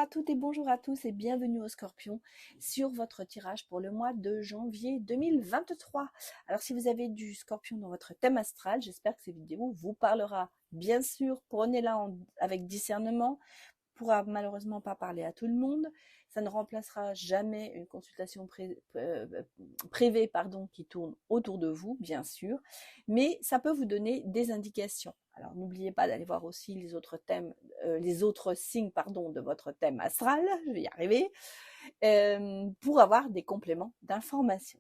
à toutes et bonjour à tous et bienvenue au Scorpion sur votre tirage pour le mois de janvier 2023. Alors si vous avez du Scorpion dans votre thème astral, j'espère que cette vidéo vous parlera. Bien sûr, prenez-la avec discernement. Pourra malheureusement pas parler à tout le monde. Ça ne remplacera jamais une consultation privée qui tourne autour de vous, bien sûr, mais ça peut vous donner des indications. Alors n'oubliez pas d'aller voir aussi les autres thèmes, les autres signes de votre thème astral, je vais y arriver, pour avoir des compléments d'information.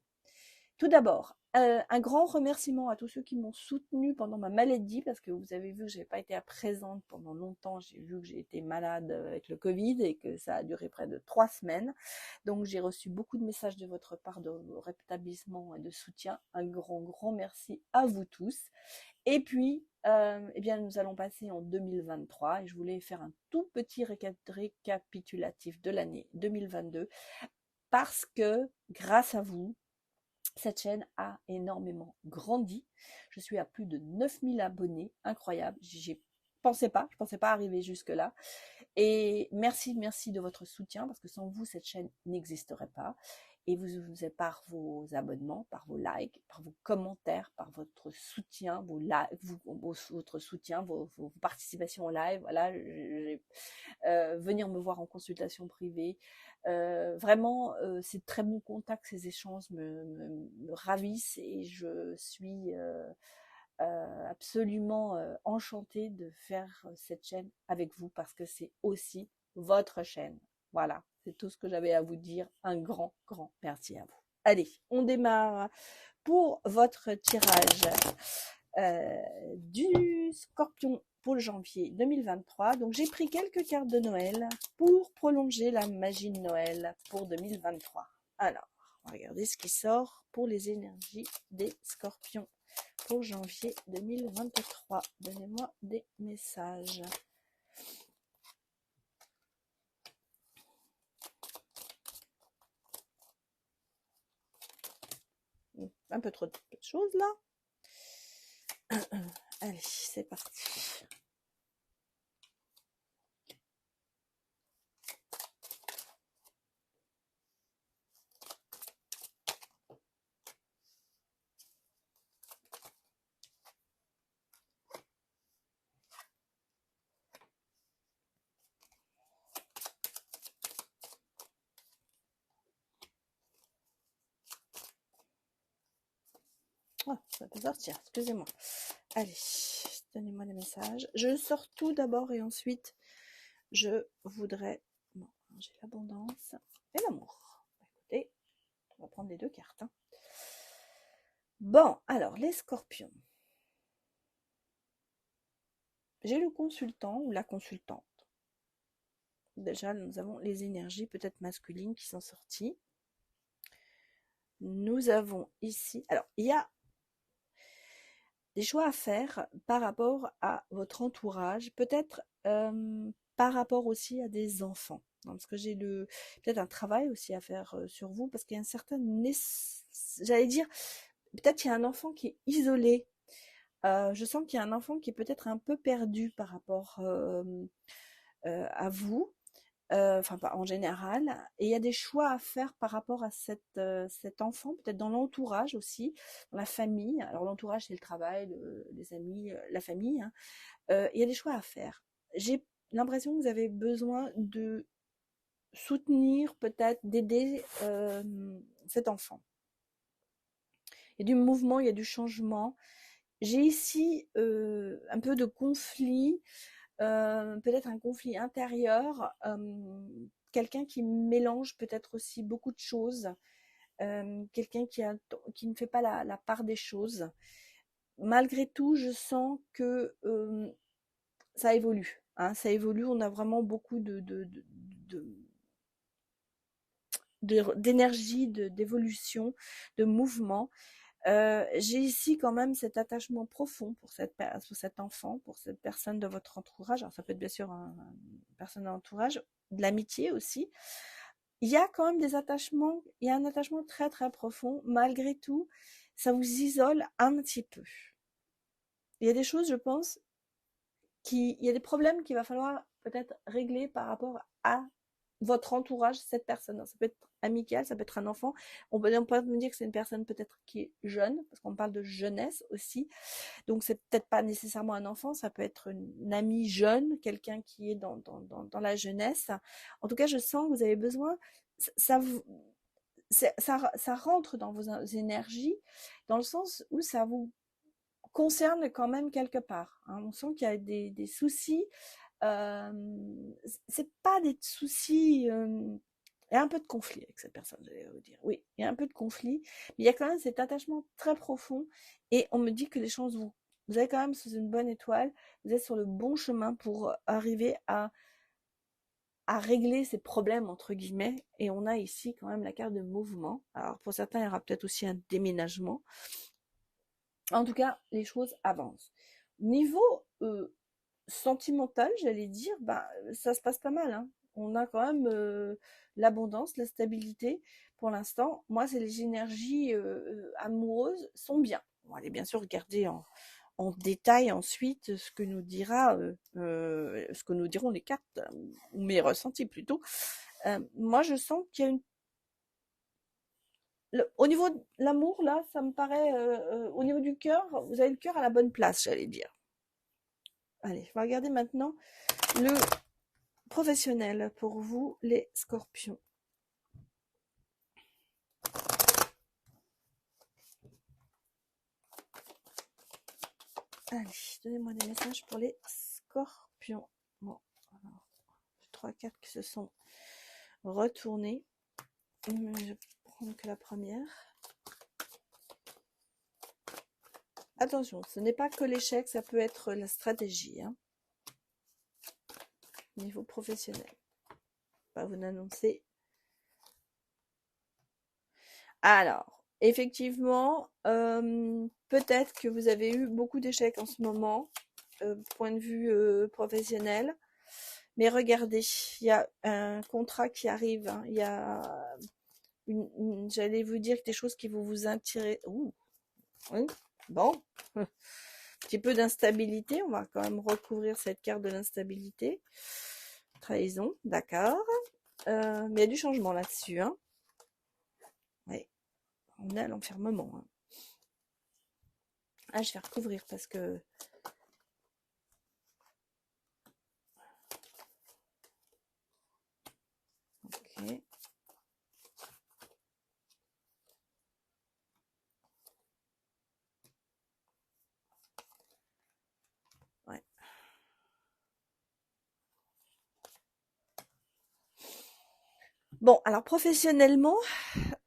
Tout d'abord, un grand remerciement à tous ceux qui m'ont soutenue pendant ma maladie, parce que vous avez vu que je n'ai pas été présente pendant longtemps. J'ai vu que j'ai été malade avec le Covid et que ça a duré près de 3 semaines. Donc j'ai reçu beaucoup de messages de votre part de rétablissement et de soutien. Un grand merci à vous tous. Et puis, nous allons passer en 2023 et je voulais faire un tout petit récapitulatif de l'année 2022 parce que grâce à vous, cette chaîne a énormément grandi. Je suis à plus de 9000 abonnés, incroyable. Je pensais pas arriver jusque là. Et merci de votre soutien parce que sans vous, cette chaîne n'existerait pas. Et vous par vos abonnements, par vos likes, par vos commentaires, par votre soutien, votre soutien, vos participations au live. Voilà, venir me voir en consultation privée. Vraiment, c'est très bon contact, ces échanges me ravissent et je suis absolument enchantée de faire cette chaîne avec vous parce que c'est aussi votre chaîne. Voilà, c'est tout ce que j'avais à vous dire. Un grand merci à vous. Allez, on démarre pour votre tirage du Scorpion pour le janvier 2023. Donc j'ai pris quelques cartes de Noël pour prolonger la magie de Noël pour 2023. Alors, on va regarder ce qui sort pour les énergies des Scorpions pour janvier 2023. Donnez-moi des messages. Un peu trop de choses là. Allez, c'est parti. Oh, ça peut sortir, excusez-moi. Allez, donnez-moi des messages. Je sors tout d'abord et ensuite, je voudrais... Bon, j'ai l'abondance et l'amour. Écoutez, on va prendre les deux cartes. Hein. Bon, alors, les scorpions. J'ai le consultant ou la consultante. Déjà, nous avons les énergies peut-être masculines qui sont sorties. Nous avons ici... Alors, il y a des choix à faire par rapport à votre entourage, peut-être par rapport aussi à des enfants. Parce que j'ai peut-être un travail aussi à faire sur vous, parce qu'il y a un certain... J'allais dire, peut-être qu'il y a un enfant qui est isolé. Je sens qu'il y a un enfant qui est peut-être un peu perdu par rapport à vous. Enfin pas en général, et il y a des choix à faire par rapport à cet enfant, peut-être dans l'entourage aussi, dans la famille. Alors l'entourage c'est le travail, les amis, la famille, hein. Il y a des choix à faire. J'ai l'impression que vous avez besoin de soutenir, peut-être d'aider cet enfant. Il y a du mouvement, il y a du changement. J'ai ici un peu de conflit, peut-être un conflit intérieur, quelqu'un qui mélange peut-être aussi beaucoup de choses, quelqu'un qui ne fait pas la part des choses. Malgré tout, je sens que ça évolue. Hein, ça évolue, on a vraiment beaucoup d'énergie, d'évolution, de mouvement. J'ai ici quand même cet attachement profond pour cet enfant, pour cette personne de votre entourage. Alors ça peut être bien sûr une personne de l'entourage, de l'amitié aussi. Il y a quand même il y a un attachement très profond. Malgré tout, ça vous isole un petit peu. Il y a des choses, je pense, il y a des problèmes qu'il va falloir peut-être régler par rapport à votre entourage, cette personne. Ça peut être amical, ça peut être un enfant. On peut me dire que c'est une personne peut-être qui est jeune, parce qu'on parle de jeunesse aussi. Donc c'est peut-être pas nécessairement un enfant, ça peut être une amie jeune, quelqu'un qui est dans la jeunesse. En tout cas, je sens que vous avez besoin, ça, ça rentre dans vos énergies, dans le sens où ça vous concerne quand même quelque part. Hein. On sent qu'il y a des soucis. C'est pas des soucis. Il y a un peu de conflit avec cette personne, j'allais vous dire. Oui, il y a un peu de conflit, mais il y a quand même cet attachement très profond. Et on me dit que les choses vous êtes quand même sous une bonne étoile. Vous êtes sur le bon chemin pour arriver à régler ces problèmes entre guillemets. Et on a ici quand même la carte de mouvement. Alors pour certains, il y aura peut-être aussi un déménagement. En tout cas, les choses avancent. Niveau sentimental, j'allais dire, bah, ça se passe pas mal. Hein. On a quand même l'abondance, la stabilité. Pour l'instant, moi, c'est les énergies amoureuses sont bien. On va aller bien sûr regarder en détail ensuite ce que nous dira, ce que nous diront les cartes, ou mes ressentis plutôt. Moi, je sens qu'il y a au niveau de l'amour, là, ça me paraît, au niveau du cœur, vous avez le cœur à la bonne place, j'allais dire. Allez, je vais regarder maintenant le professionnel pour vous, les scorpions. Allez, donnez-moi des messages pour les scorpions. Bon, alors, 3 cartes qui se sont retournées. Je vais prendre que la première. Attention, ce n'est pas que l'échec, ça peut être la stratégie. Hein. Niveau professionnel. Pas vous annoncer. Alors, effectivement, peut-être que vous avez eu beaucoup d'échecs en ce moment, point de vue professionnel. Mais regardez, il y a un contrat qui arrive. Hein. Il y a j'allais vous dire des choses qui vont vous attirer. Ouh, oui, bon. Un petit peu d'instabilité. On va quand même recouvrir cette carte de l'instabilité. Trahison, d'accord. Mais il y a du changement là-dessus. Hein. Oui, on est à l'enfermement. Hein. Ah, je vais recouvrir parce que... Ok. Ouais. Bon, alors professionnellement,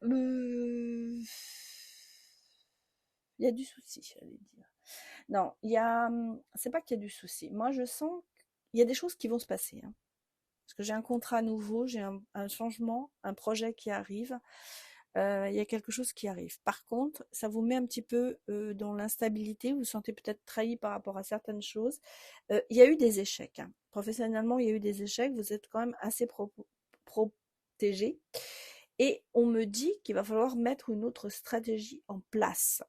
il y a du souci, j'allais dire. Non, c'est pas qu'il y a du souci. Moi, je sens qu'il y a des choses qui vont se passer. Hein. Parce que j'ai un contrat nouveau, j'ai un changement, un projet qui arrive. Il y a quelque chose qui arrive. Par contre, ça vous met un petit peu dans l'instabilité. Vous vous sentez peut-être trahi par rapport à certaines choses. Il y a eu des échecs. Hein. Professionnellement, il y a eu des échecs. Vous êtes quand même assez protégé. Et on me dit qu'il va falloir mettre une autre stratégie en place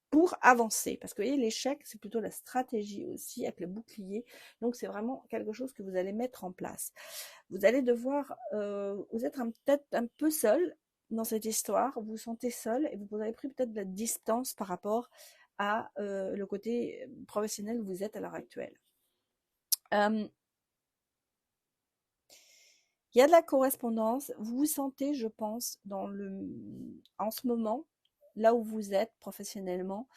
pour avancer. Parce que vous voyez, l'échec, c'est plutôt la stratégie aussi, avec le bouclier. Donc, c'est vraiment quelque chose que vous allez mettre en place. Vous allez devoir, vous êtes peut-être un peu seul dans cette histoire, vous vous sentez seul et vous avez pris peut-être de la distance par rapport à le côté professionnel où vous êtes à l'heure actuelle. Il y a de la correspondance, vous vous sentez, je pense, en ce moment, là où vous êtes professionnellement,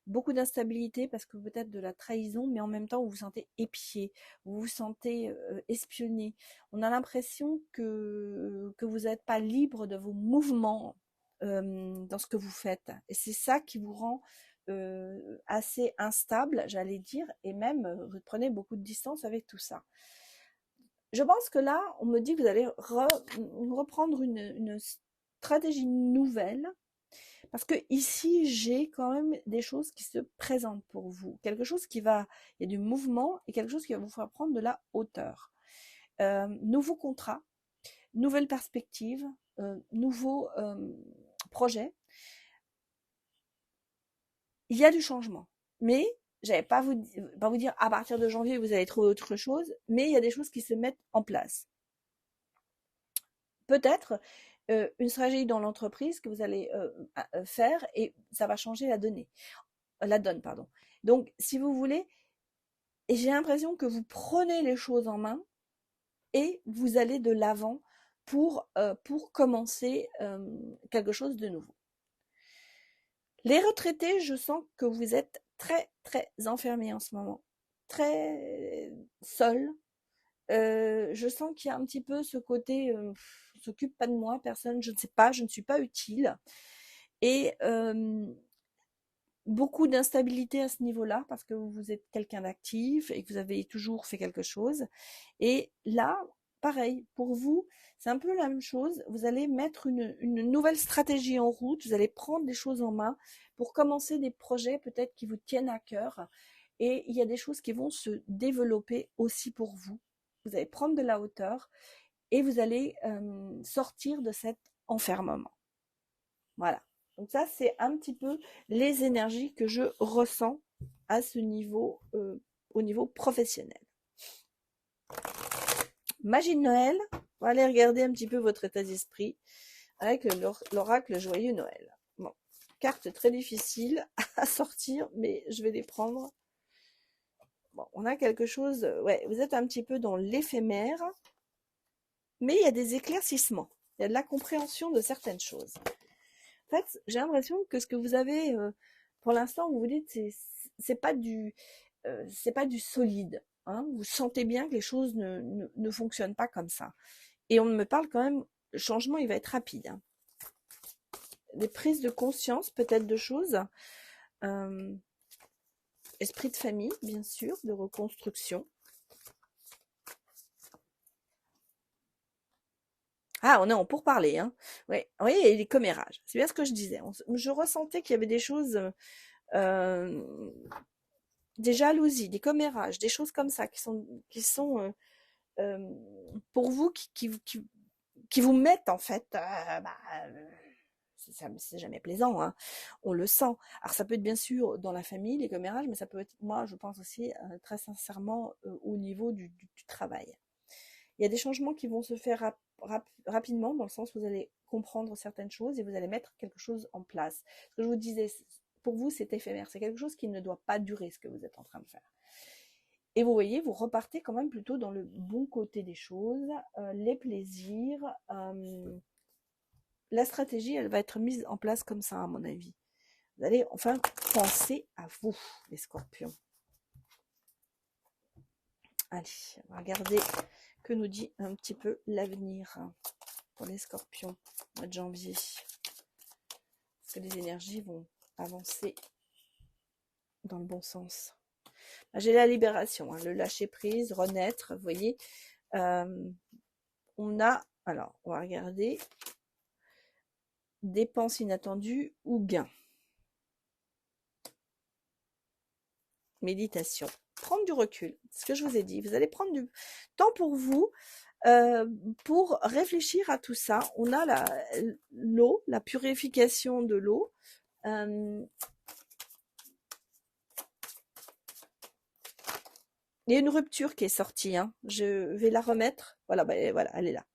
beaucoup d'instabilité parce que peut-être de la trahison, mais en même temps vous vous sentez épié, vous vous sentez espionné. On a l'impression que vous n'êtes pas libre de vos mouvements dans ce que vous faites. Et c'est ça qui vous rend assez instable, j'allais dire, et même vous prenez beaucoup de distance avec tout ça. Je pense que là, on me dit que vous allez reprendre une stratégie nouvelle parce que ici, j'ai quand même des choses qui se présentent pour vous. Quelque chose il y a du mouvement et quelque chose qui va vous faire prendre de la hauteur. Nouveau contrat, nouvelle perspective, nouveau projet. Il y a du changement. Mais, j'avais pas vous dire à partir de janvier, vous allez trouver autre chose, mais il y a des choses qui se mettent en place. peut-être une stratégie dans l'entreprise que vous allez faire et ça va changer la donne, pardon. Donc, si vous voulez, j'ai l'impression que vous prenez les choses en main et vous allez de l'avant pour commencer quelque chose de nouveau. Les retraités, je sens que vous êtes très, très enfermés en ce moment, très seuls. Je sens qu'il y a un petit peu ce côté s'occupe pas de moi, personne, je ne sais pas, je ne suis pas utile. Et beaucoup d'instabilité à ce niveau-là parce que vous êtes quelqu'un d'actif et que vous avez toujours fait quelque chose. Et là, pareil, pour vous, c'est un peu la même chose. Vous allez mettre une nouvelle stratégie en route, vous allez prendre des choses en main pour commencer des projets peut-être qui vous tiennent à cœur. Et il y a des choses qui vont se développer aussi pour vous. Vous allez prendre de la hauteur et vous allez sortir de cet enfermement. Voilà. Donc ça, c'est un petit peu les énergies que je ressens à ce niveau, au niveau professionnel. Magie de Noël, on va aller regarder un petit peu votre état d'esprit avec l'oracle Joyeux Noël. Bon, carte très difficile à sortir, mais je vais les prendre. Bon, on a quelque chose, ouais, vous êtes un petit peu dans l'éphémère, mais il y a des éclaircissements, il y a de la compréhension de certaines choses. En fait, j'ai l'impression que ce que vous avez, pour l'instant, vous vous dites, c'est pas c'est pas du solide. Hein. Vous sentez bien que les choses ne fonctionnent pas comme ça. Et on me parle quand même, le changement, il va être rapide. Hein. Des prises de conscience, peut-être, de choses. Esprit de famille, bien sûr, de reconstruction. Ah, on est en pourparlers, hein. Ouais, oui, et les commérages. C'est bien ce que je disais. Je ressentais qu'il y avait des choses, des jalousies, des commérages, des choses comme ça qui sont pour vous qui vous mettent en fait. C'est jamais plaisant, hein. On le sent. Alors ça peut être bien sûr dans la famille, les commérages, mais ça peut être, moi je pense aussi très sincèrement au niveau du travail. Il y a des changements qui vont se faire rapidement, dans le sens où vous allez comprendre certaines choses et vous allez mettre quelque chose en place. Ce que je vous disais, pour vous c'est éphémère, c'est quelque chose qui ne doit pas durer ce que vous êtes en train de faire. Et vous voyez, vous repartez quand même plutôt dans le bon côté des choses, les plaisirs. La stratégie, elle va être mise en place comme ça, à mon avis. Vous allez enfin penser à vous, les scorpions. Allez, on va regarder que nous dit un petit peu l'avenir pour les scorpions, au mois de janvier. Est-ce que les énergies vont avancer dans le bon sens? J'ai la libération, hein, le lâcher prise, renaître, vous voyez. On a, alors, on va regarder, dépenses inattendues ou gains. Méditation. Prendre du recul, ce que je vous ai dit. Vous allez prendre du temps pour vous, pour réfléchir à tout ça. On a l'eau, la purification de l'eau. Il y a une rupture qui est sortie. Hein. Je vais la remettre. Voilà, voilà, elle est là.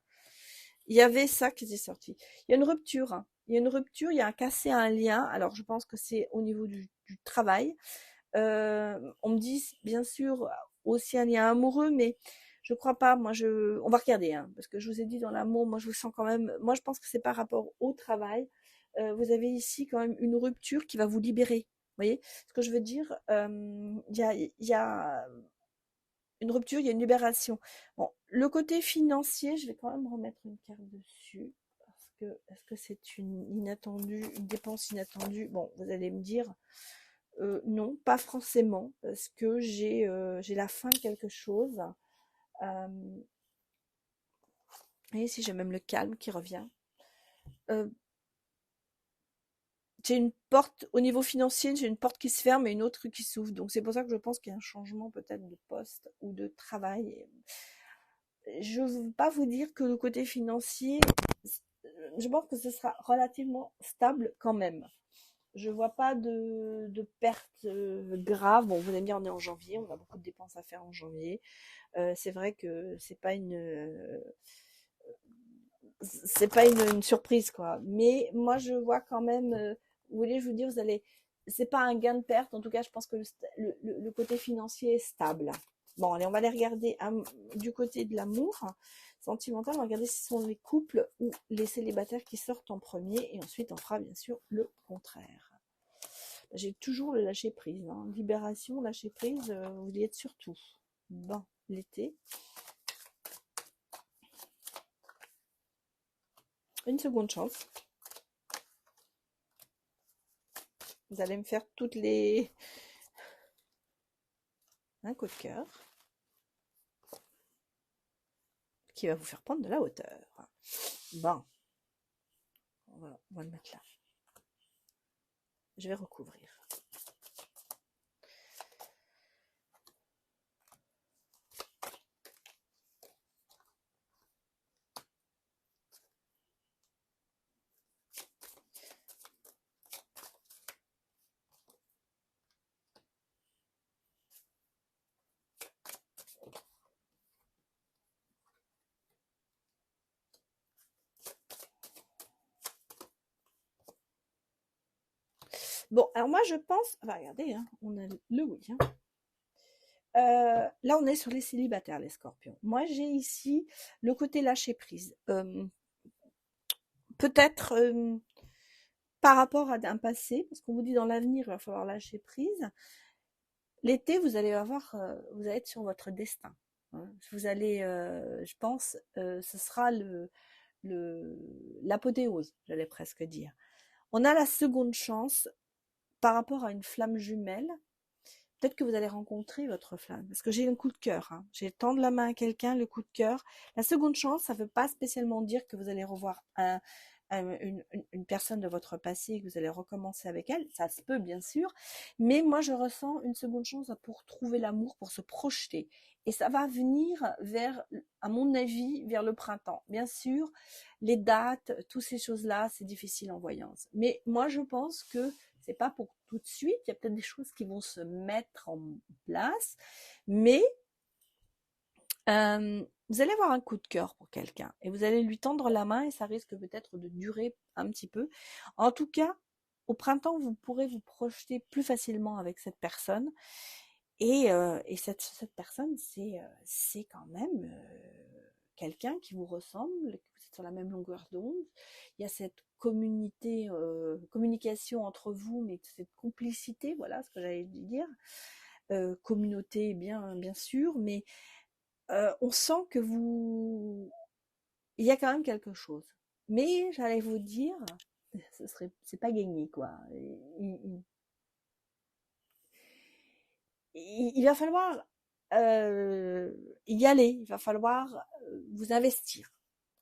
Il y avait ça qui était sorti. Il y a une rupture. Hein. Il y a une rupture, il y a un cassé, un lien. Alors, je pense que c'est au niveau du travail. On me dit, bien sûr, aussi un lien amoureux, mais je crois pas. Moi, on va regarder, hein, parce que je vous ai dit dans l'amour, moi, je vous sens quand même. Moi, je pense que c'est par rapport au travail. Vous avez ici quand même une rupture qui va vous libérer. Vous voyez ce que je veux dire? Il y a une rupture, il y a une libération. Bon, le côté financier, je vais quand même remettre une carte dessus. Parce que, est-ce que c'est une dépense inattendue? Bon, vous allez me dire, non, pas forcément, parce que j'ai la fin de quelque chose. Et ici, j'ai même le calme qui revient. J'ai une porte, au niveau financier, j'ai une porte qui se ferme et une autre qui s'ouvre. Donc c'est pour ça que je pense qu'il y a un changement peut-être de poste ou de travail. Je ne veux pas vous dire que le côté financier, je pense que ce sera relativement stable quand même. Je vois pas de pertes graves. Bon, vous allez me dire, on est en janvier, on a beaucoup de dépenses à faire en janvier. C'est vrai que c'est pas c'est pas une surprise, quoi. Mais moi, je vois quand même, vous voulez, je vous dis, vous allez, c'est pas un gain de perte. En tout cas, je pense que le côté financier est stable. Bon, allez, on va aller regarder du côté de l'amour sentimental. On va regarder si ce sont les couples ou les célibataires qui sortent en premier. Et ensuite, on fera bien sûr le contraire. J'ai toujours le lâcher prise, hein. Libération, lâcher prise, vous y êtes surtout. Bon, l'été. Une seconde chance. Vous allez me faire toutes les... Un coup de cœur qui va vous faire prendre de la hauteur. Bon, on va le mettre là. Je vais recouvrir. Bon, alors moi je pense... Enfin, regardez, hein, on a le oui. Hein. Là, on est sur les célibataires, les scorpions. Moi, j'ai ici le côté lâcher prise. Peut-être par rapport à un passé, parce qu'on vous dit dans l'avenir, il va falloir lâcher prise. L'été, vous allez vous allez être sur votre destin. Hein. Vous allez, je pense, ce sera l'apothéose, j'allais presque dire. On a la seconde chance par rapport à une flamme jumelle. Peut-être que vous allez rencontrer votre flamme, parce que j'ai un coup de cœur. Hein. J'ai tendre la main à quelqu'un, le coup de cœur. La seconde chance, ça ne veut pas spécialement dire que vous allez revoir une personne de votre passé et que vous allez recommencer avec elle. Ça se peut, bien sûr. Mais moi, je ressens une seconde chance pour trouver l'amour, pour se projeter. Et ça va venir vers, à mon avis, vers le printemps. Bien sûr, les dates, toutes ces choses-là, c'est difficile en voyance. Mais moi, je pense que c'est pas pour tout de suite. Il y a peut-être des choses qui vont se mettre en place, mais vous allez avoir un coup de cœur pour quelqu'un et vous allez lui tendre la main et ça risque peut-être de durer un petit peu. En tout cas, au printemps, vous pourrez vous projeter plus facilement avec cette personne et cette personne, c'est quand même quelqu'un qui vous ressemble, que vous êtes sur la même longueur d'onde. Il y a cette communication entre vous, mais cette complicité, voilà ce que j'allais dire. Communauté, bien sûr, mais on sent que il y a quand même quelque chose. Mais j'allais vous dire, c'est pas gagné, quoi. Il va falloir y aller, il va falloir vous investir.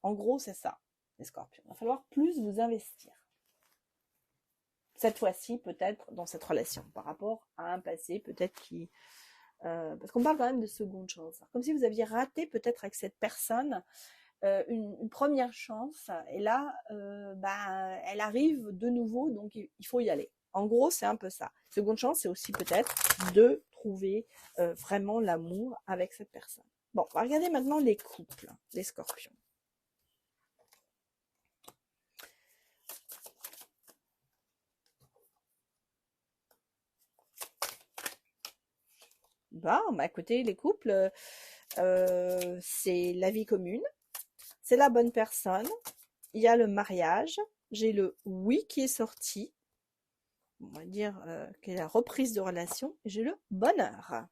En gros, c'est ça, les scorpions. Il va falloir plus vous investir. Cette fois-ci, peut-être dans cette relation, par rapport à un passé, peut-être qui... parce qu'on parle quand même de seconde chance. Comme si vous aviez raté peut-être avec cette personne une première chance, et là, elle arrive de nouveau, donc il faut y aller. En gros, c'est un peu ça. Seconde chance, c'est aussi peut-être de trouver vraiment l'amour avec cette personne. Bon, on va regarder maintenant les couples, les scorpions. Bon, écoutez, les couples, c'est la vie commune, c'est la bonne personne, il y a le mariage, j'ai le oui qui est sorti, on va dire qu'il y a la reprise de relation, et j'ai le bonheur.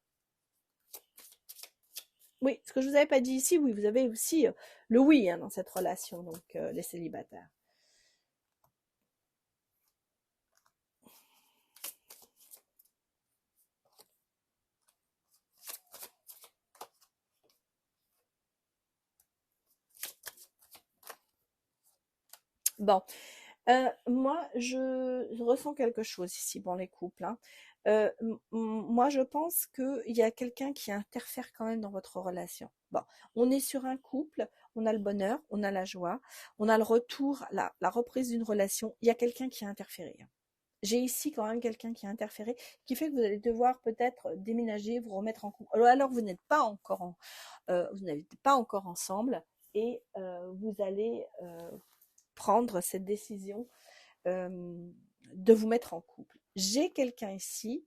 Oui, ce que je vous avais pas dit ici, oui, vous avez aussi le oui hein, dans cette relation, donc les célibataires. Bon, moi, je ressens quelque chose ici, bon, les couples. Hein. Moi, je pense qu'il y a quelqu'un qui interfère quand même dans votre relation. Bon, on est sur un couple, on a le bonheur, on a la joie, on a le retour, la reprise d'une relation. Il y a quelqu'un qui a interféré. Hein. J'ai ici quand même quelqu'un qui a interféré, qui fait que vous allez devoir peut-être déménager, vous remettre en couple. Alors vous n'êtes pas encore vous n'êtes pas encore ensemble, et vous allez prendre cette décision de vous mettre en couple. J'ai quelqu'un ici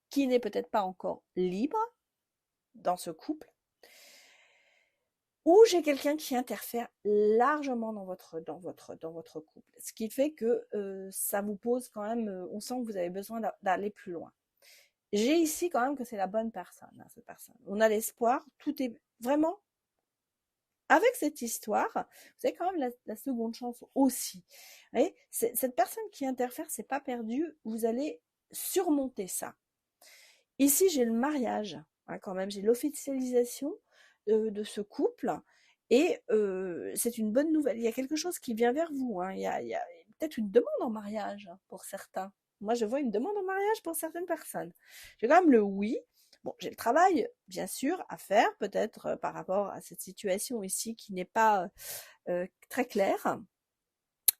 qui n'est peut-être pas encore libre dans ce couple, ou j'ai quelqu'un qui interfère largement dans votre couple. Ce qui fait que ça vous pose quand même, on sent que vous avez besoin d'aller plus loin. J'ai ici quand même que c'est la bonne personne, hein, cette personne. On a l'espoir, tout est vraiment avec cette histoire, vous avez quand même la seconde chance aussi. Vous voyez, cette personne qui interfère, c'est pas perdu, vous allez surmonter ça. Ici, j'ai le mariage, hein, quand même, j'ai l'officialisation de ce couple, et c'est une bonne nouvelle. Il y a quelque chose qui vient vers vous, hein. Il y a peut-être une demande en mariage pour certains. Moi, je vois une demande en mariage pour certaines personnes. J'ai quand même le oui. Bon, j'ai le travail, bien sûr, à faire, peut-être par rapport à cette situation ici qui n'est pas très claire.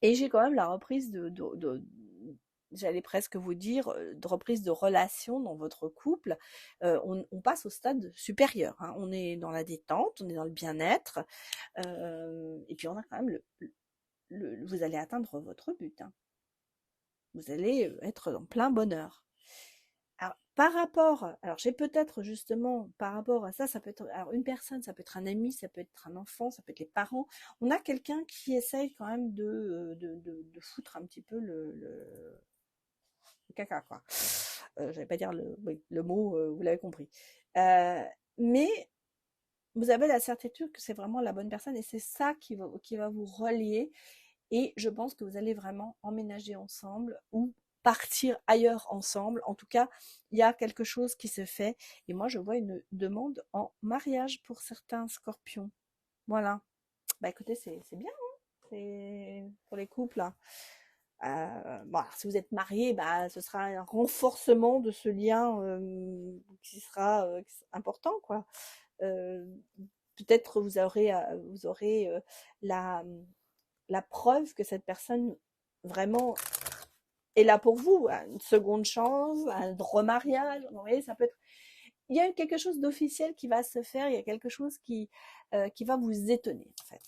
Et j'ai quand même la reprise j'allais presque vous dire, de reprise de relation dans votre couple. On passe au stade supérieur, hein. On est dans la détente, on est dans le bien-être, et puis on a quand même vous allez atteindre votre but, hein. Vous allez être en plein bonheur. Alors, alors j'ai peut-être justement, par rapport à ça, ça peut être, alors une personne, ça peut être un ami, ça peut être un enfant, ça peut être les parents. On a quelqu'un qui essaye quand même de foutre un petit peu le caca, quoi. J'allais pas dire oui, le mot, vous l'avez compris. Mais vous avez la certitude que c'est vraiment la bonne personne et c'est ça qui va vous relier. Et je pense que vous allez vraiment emménager ensemble ou partir ailleurs ensemble. En tout cas, il y a quelque chose qui se fait. Et moi, je vois une demande en mariage pour certains scorpions. Voilà. Bah écoutez, c'est bien, hein, c'est pour les couples, hein. Bon, alors, si vous êtes marié, bah, ce sera un renforcement de ce lien qui sera important, quoi. Euh, Peut-être vous aurez la preuve que cette personne vraiment est là pour vous, une seconde chance, un remariage. Vous voyez, ça peut être. Il y a quelque chose d'officiel qui va se faire. Il y a quelque chose qui va vous étonner, en fait.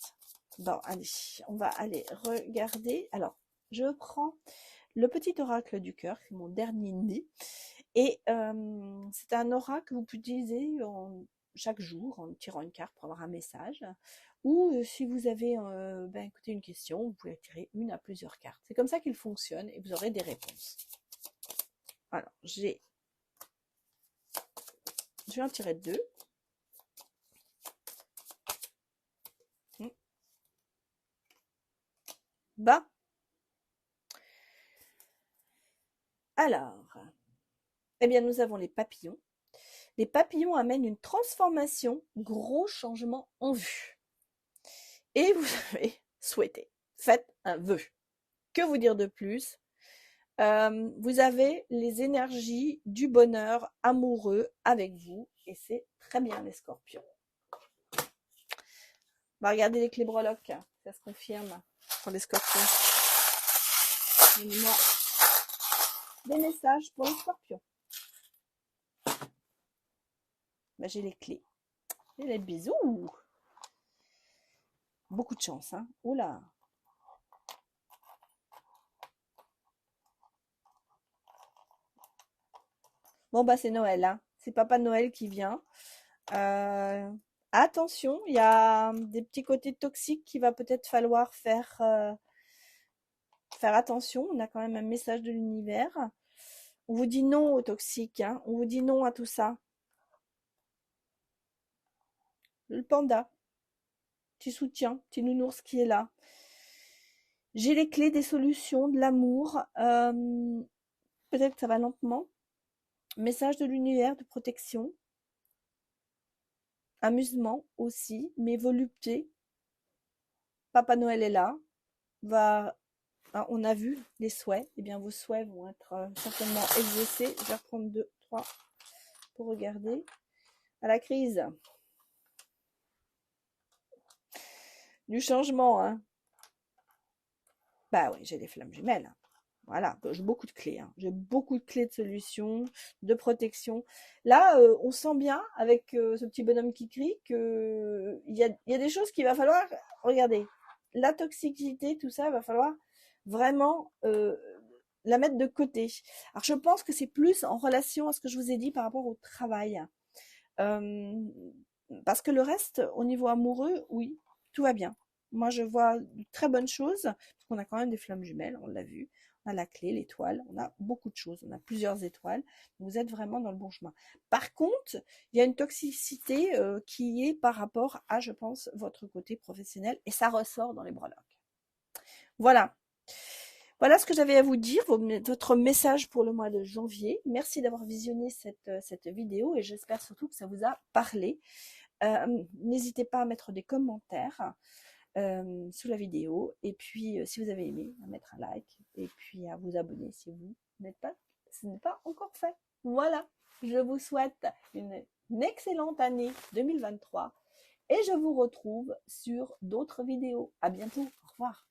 Bon, allez, on va aller regarder. Alors, je prends le petit oracle du cœur, c'est mon dernier né. Et c'est un oracle que vous pouvez utiliser chaque jour en tirant une carte pour avoir un message. Ou si vous avez écoutez, une question, vous pouvez tirer une à plusieurs cartes. C'est comme ça qu'il fonctionne et vous aurez des réponses. Alors, je vais en tirer deux. Bah. Alors, eh bien, nous avons les papillons. Les papillons amènent une transformation, gros changement en vue. Et vous avez souhaité. Faites un vœu. Que vous dire de plus? Vous avez les énergies du bonheur amoureux avec vous et c'est très bien les scorpions. On va regarder les clés breloques, ça se confirme pour les scorpions. Donnez-moi des messages pour les scorpions. Bah, j'ai les clés. Et les bisous. Beaucoup de chance, hein. Oula. Bon, bah, c'est Noël, hein. C'est Papa Noël qui vient. Attention, il y a des petits côtés toxiques qu'il va peut-être falloir faire attention. On a quand même un message de l'univers. On vous dit non au toxique, hein. On vous dit non à tout ça. Le panda, petit soutien, petit nounours qui est là. J'ai les clés des solutions, de l'amour. Peut-être que ça va lentement. Message de l'univers, de protection. Amusement aussi, mais volupté. Papa Noël est là. On a vu les souhaits. Eh bien, vos souhaits vont être certainement exaucés. Je vais reprendre 2, 3 pour regarder. À la crise. Du changement, hein. Bah oui, j'ai des flammes jumelles. Voilà, j'ai beaucoup de clés, hein. J'ai beaucoup de clés de solutions, de protection. Là, on sent bien avec ce petit bonhomme qui crie que il y a des choses qu'il va falloir regarder. La toxicité, tout ça, va falloir vraiment la mettre de côté. Alors, je pense que c'est plus en relation à ce que je vous ai dit par rapport au travail. Euh, Parce que le reste, au niveau amoureux, oui, tout va bien. Moi, je vois de très bonnes choses, parce qu'on a quand même des flammes jumelles, on l'a vu. On a la clé, l'étoile, on a beaucoup de choses, on a plusieurs étoiles. Vous êtes vraiment dans le bon chemin. Par contre, il y a une toxicité qui est par rapport à, je pense, votre côté professionnel, et ça ressort dans les breloques. Voilà. Voilà ce que j'avais à vous dire, votre message pour le mois de janvier. Merci d'avoir visionné cette vidéo et j'espère surtout que ça vous a parlé. N'hésitez pas à mettre des commentaires sous la vidéo et puis si vous avez aimé, à mettre un like et puis à vous abonner si vous n'êtes pas, ce n'est pas encore fait. Voilà, je vous souhaite une excellente année 2023 et je vous retrouve sur d'autres vidéos. À bientôt, au revoir.